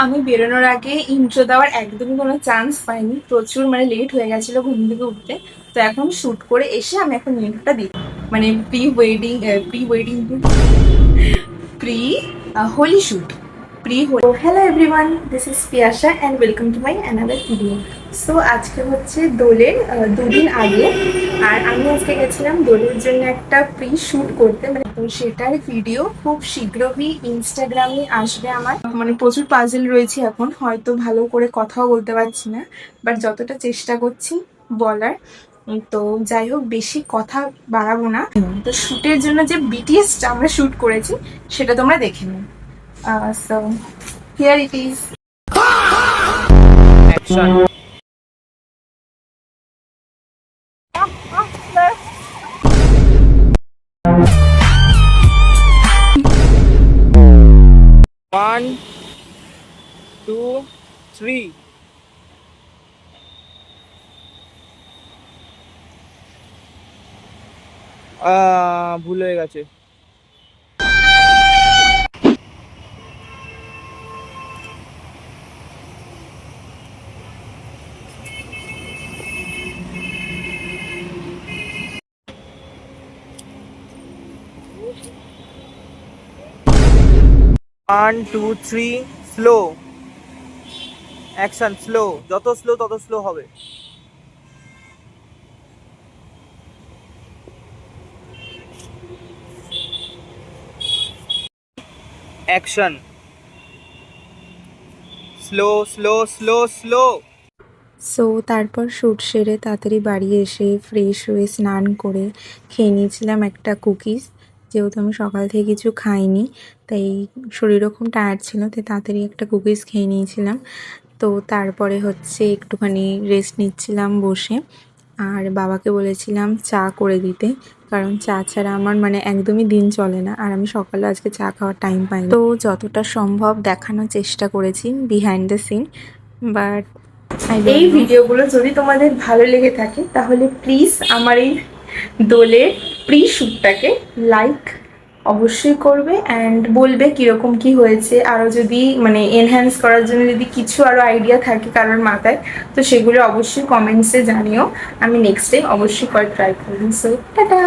আমি বেরোনোর আগে ইন্ট্রো দেওয়ার একদমই কোনো চান্স পাইনি, প্রচুর মানে লেট হয়ে গেছিল ঘুম থেকে উঠতে। তো এখন শ্যুট করে এসে আমি এখন ইন্ট্রোটা দিই, মানে pre wedding pre Holi shoot, pre Holi. Hello everyone, this is Piyasa and welcome to my another video. So আজকে হচ্ছে দোলের দুদিন আগে, আর আমি আজকে গেছিলাম দোলের জন্য একটা প্রি শ্যুট করতে, মানে তো সেটার ভিডিও খুব শীঘ্রই ইনস্টাগ্রামে আসবে আমার। মানে প্রচুর পাজেল রয়েছে, এখন হয়তো ভালো করে কথাও বলতে পারছি না, বাট যতটা চেষ্টা করছি বলার। তো যাই হোক, বেশি কথা বাড়াবো না। তো শ্যুটের জন্য যে বিটিএসটা আমরা শ্যুট করেছি সেটা তোমরা দেখে নিও। So here it is. Action. 1, 2, 3. ভুল হয়ে গেছে। One two three, slow action. Slow, যত স্লো তত স্লো হবে। Action. Slow slow slow slow. So তারপর শ্যুট সেরে তাড়াতাড়ি বাড়ি এসে ফ্রেশ হয়ে স্নান করে খেয়ে নিয়েছিলাম একটা কুকিজ, যেহেতু আমি সকাল থেকে কিছু খাইনি, তাই শরীরও খুব টায়ার্ড ছিল, তাই তাড়াতাড়ি একটা কুকিজ খেয়ে নিয়েছিলাম। তো তারপরে হচ্ছে একটুখানি রেস্ট নিচ্ছিলাম বসে, আর বাবাকে বলেছিলাম চা করে দিতে, কারণ চা ছাড়া আমার মানে একদমই দিন চলে না, আর আমি সকালে আজকে চা খাওয়ার টাইম পাইনি। তো যতটা সম্ভব দেখানোর চেষ্টা করেছি বিহাইন্ড দ্য সিন, বাট এই ভিডিওগুলো যদি তোমাদের ভালো লেগে থাকে তাহলে প্লিজ আমার এই দোলের প্রি শ্যুটটাকে লাইক অবশ্যই করবে, অ্যান্ড বলবে কীরকম কি হয়েছে। আরও যদি মানে এনহ্যান্স করার জন্য যদি কিছু আরও আইডিয়া থাকে কারোর মাথায়, তো সেগুলো অবশ্যই কমেন্টসে জানিও, আমি নেক্সট টাইম অবশ্যই করে ট্রাই করবো। So tata.